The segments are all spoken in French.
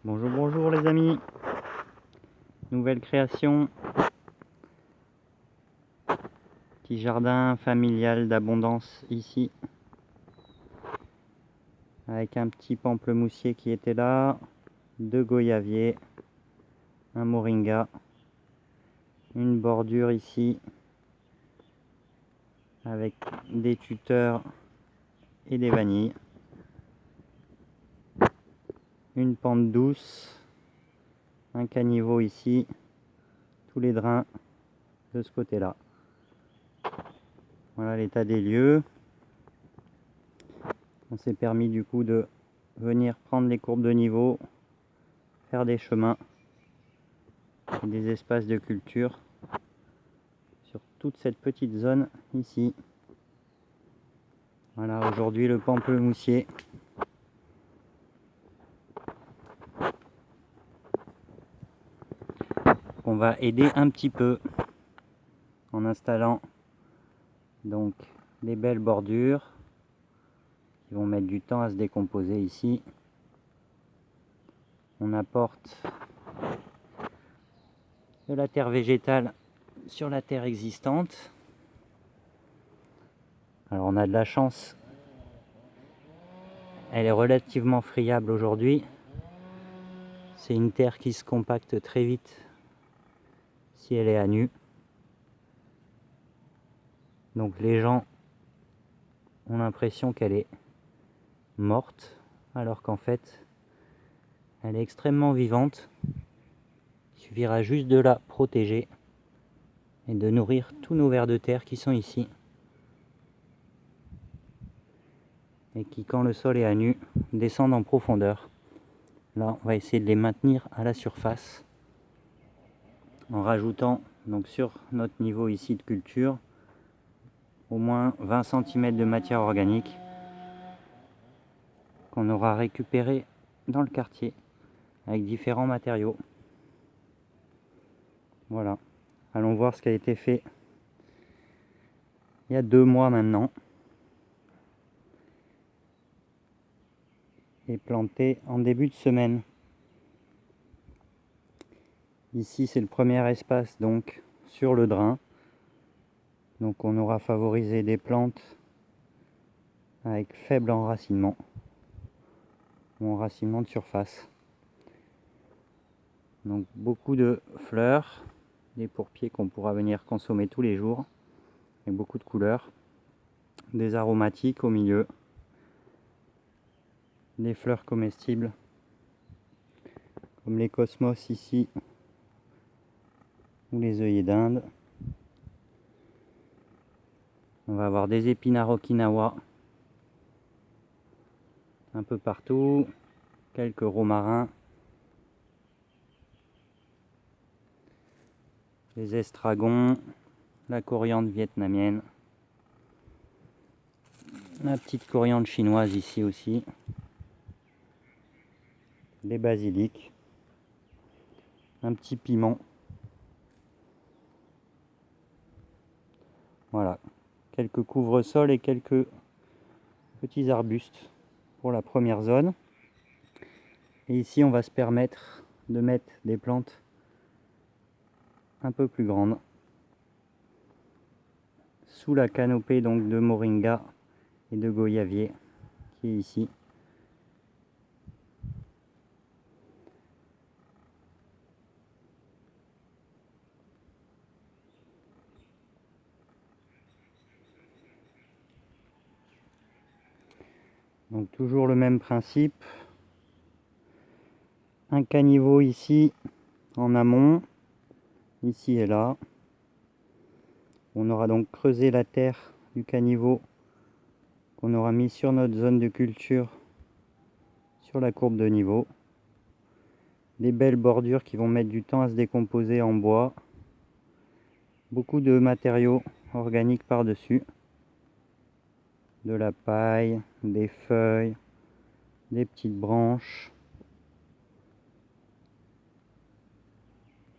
Bonjour, bonjour les amis. Nouvelle création. Petit jardin familial d'abondance ici. Avec un petit pamplemoussier qui était là, 2 goyaviers, un moringa, une bordure ici avec des tuteurs et des vanilles, une pente douce, un caniveau ici, tous les drains de ce côté là. Voilà l'état des lieux. On s'est permis du coup de venir prendre les courbes de niveau, faire des chemins et des espaces de culture sur toute cette petite zone ici. Voilà, aujourd'hui le pamplemoussier. On va aider un petit peu en installant donc des belles bordures qui vont mettre du temps à se décomposer ici. On apporte de la terre végétale sur la terre existante. Alors on a de la chance, elle est relativement friable aujourd'hui. C'est une terre qui se compacte très vite si elle est à nu. Donc les gens ont l'impression qu'elle est morte, alors qu'en fait elle est extrêmement vivante. Il suffira juste de la protéger et de nourrir tous nos vers de terre qui sont ici et qui, quand le sol est à nu, descendent en profondeur. Là on va essayer de les maintenir à la surface en rajoutant donc sur notre niveau ici de culture au moins 20 cm de matière organique qu'on aura récupéré dans le quartier avec différents matériaux. Voilà, allons voir ce qui a été fait il y a 2 mois maintenant et planté en début de semaine. Ici c'est le premier espace donc sur le drain, donc on aura favorisé des plantes avec faible enracinement ou enracinement de surface. Donc beaucoup de fleurs, des pourpiers qu'on pourra venir consommer tous les jours, avec beaucoup de couleurs, des aromatiques au milieu, des fleurs comestibles comme les cosmos ici ou les œillets d'Inde. On va avoir des épinards Okinawa un peu partout, quelques romarins, des estragons, la coriandre vietnamienne, la petite coriandre chinoise ici aussi, des basiliques, un petit piment. Voilà, quelques couvre-sols et quelques petits arbustes pour la première zone. Et ici on va se permettre de mettre des plantes un peu plus grandes sous la canopée donc de moringa et de goyavier qui est ici. Donc toujours le même principe, un caniveau ici en amont, ici et là. On aura donc creusé la terre du caniveau qu'on aura mis sur notre zone de culture sur la courbe de niveau. Des belles bordures qui vont mettre du temps à se décomposer en bois. Beaucoup de matériaux organiques par-dessus. De la paille, des feuilles, des petites branches.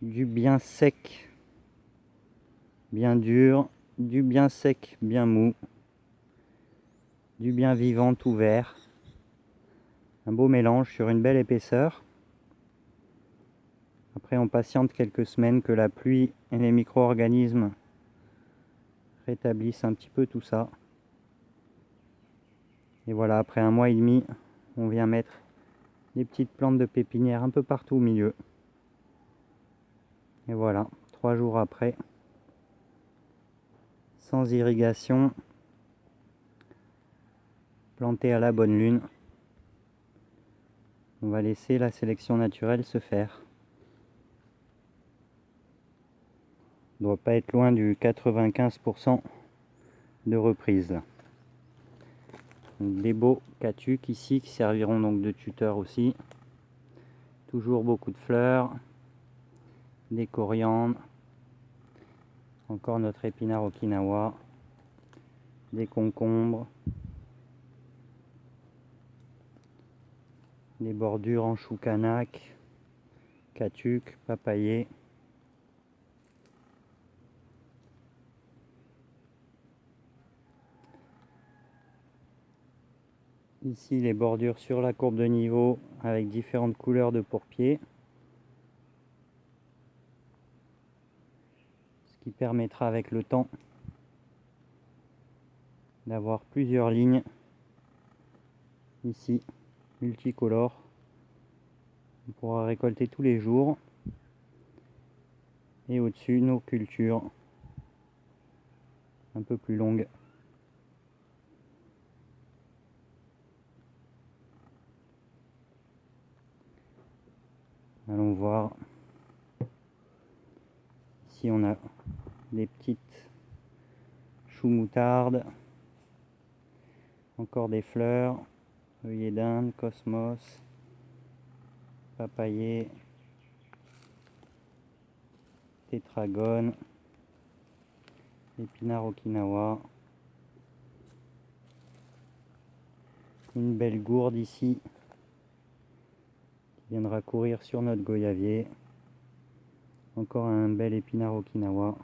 Du bien sec, bien dur, du bien sec, bien mou. Du bien vivant tout vert. Un beau mélange sur une belle épaisseur. Après on patiente quelques semaines que la pluie et les micro-organismes rétablissent un petit peu tout ça. Et voilà, après 1 mois et demi, on vient mettre des petites plantes de pépinière un peu partout au milieu. Et voilà, 3 jours après, sans irrigation, planté à la bonne lune. On va laisser la sélection naturelle se faire. On ne doit pas être loin du 95% de reprise. Donc des beaux catucs ici qui serviront donc de tuteurs aussi. Toujours beaucoup de fleurs, des coriandres, encore notre épinard okinawa, des concombres, des bordures en chou kanak, catuc, papayer. Ici les bordures sur la courbe de niveau avec différentes couleurs de pourpier. Ce qui permettra avec le temps d'avoir plusieurs lignes ici multicolores. On pourra récolter tous les jours. Et au-dessus nos cultures un peu plus longues. Allons voir. Ici on a des petites choux moutardes, encore des fleurs, œillet d'Inde, cosmos, papayer, tétragone, épinard okinawa, une belle gourde ici qui viendra courir sur notre goyavier, encore un bel épinard okinawa,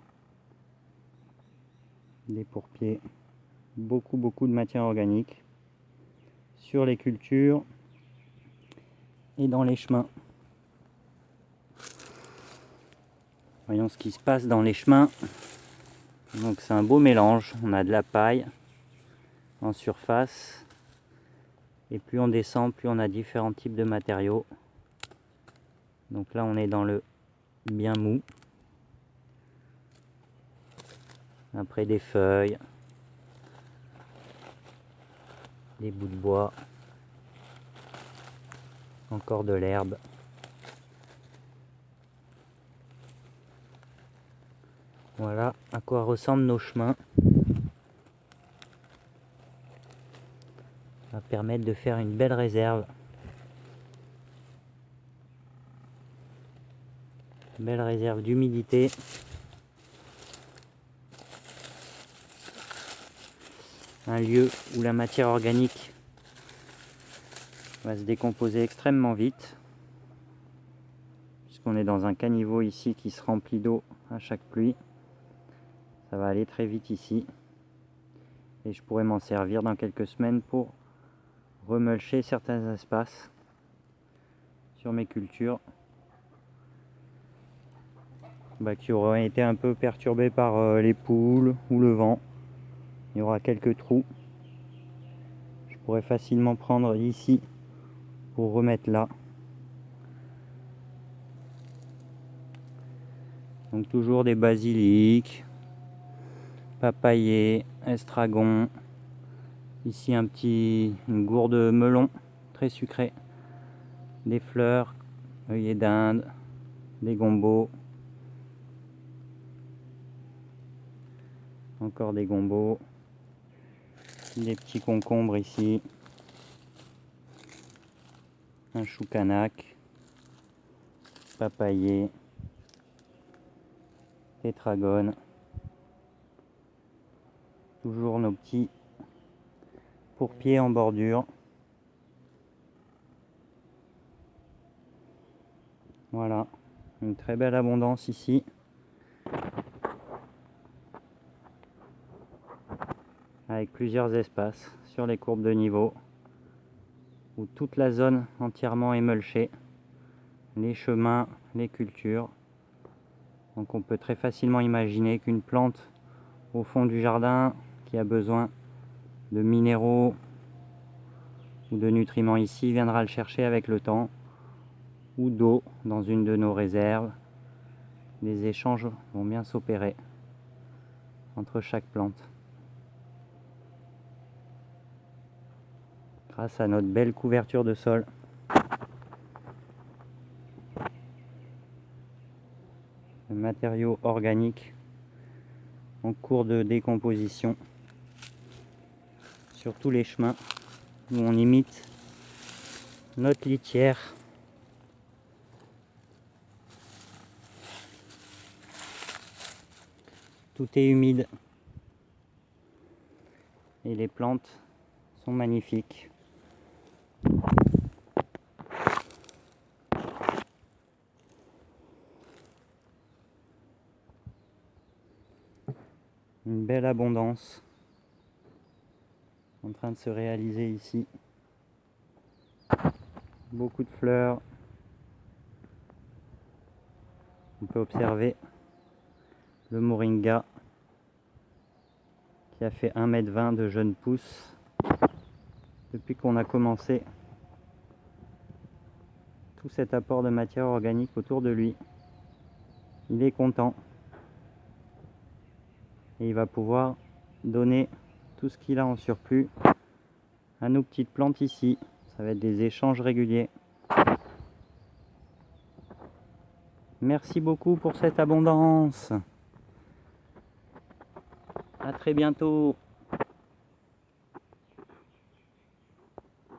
des pourpiers, beaucoup de matière organique sur les cultures et dans les chemins. Voyons ce qui se passe dans les chemins. Donc c'est un beau mélange, on a de la paille en surface et plus on descend, plus on a différents types de matériaux. Donc là on est dans le bien mou. Après des feuilles, des bouts de bois, encore de l'herbe. Voilà à quoi ressemblent nos chemins. Ça va permettre de faire une belle réserve. Belle réserve d'humidité. Un lieu où la matière organique va se décomposer extrêmement vite. Puisqu'on est dans un caniveau ici qui se remplit d'eau à chaque pluie. Ça va aller très vite ici. Et je pourrais m'en servir dans quelques semaines pour remulcher certains espaces sur mes cultures qui auraient été un peu perturbés par les poules ou le vent. Il y aura quelques trous. Je pourrais facilement prendre ici pour remettre là. Donc toujours des basiliques, papayer, estragon. Ici une gourde melon très sucrée. Des fleurs, œillet d'Inde, des gombos. Encore des gombos. Des petits concombres ici. Un chou kanak. Papayer. Tétragone. Toujours nos petits pourpiers en bordure. Voilà, une très belle abondance ici. Avec plusieurs espaces sur les courbes de niveau où toute la zone entièrement est mulchée les chemins, les cultures. Donc on peut très facilement imaginer qu'une plante au fond du jardin qui a besoin de minéraux ou de nutriments ici viendra le chercher avec le temps, ou d'eau dans une de nos réserves. Les échanges vont bien s'opérer entre chaque plante. Grâce à notre belle couverture de sol. Le matériau organique en cours de décomposition sur tous les chemins où on imite notre litière. Tout est humide et les plantes sont magnifiques. Une belle abondance en train de se réaliser ici. Beaucoup de fleurs. On peut observer le moringa qui a fait 1,20 m de jeunes pousses depuis qu'on a commencé tout cet apport de matière organique autour de lui. Il est content et il va pouvoir donner tout ce qu'il a en surplus à nos petites plantes ici. Ça va être des échanges réguliers. Merci beaucoup pour cette abondance. À très bientôt.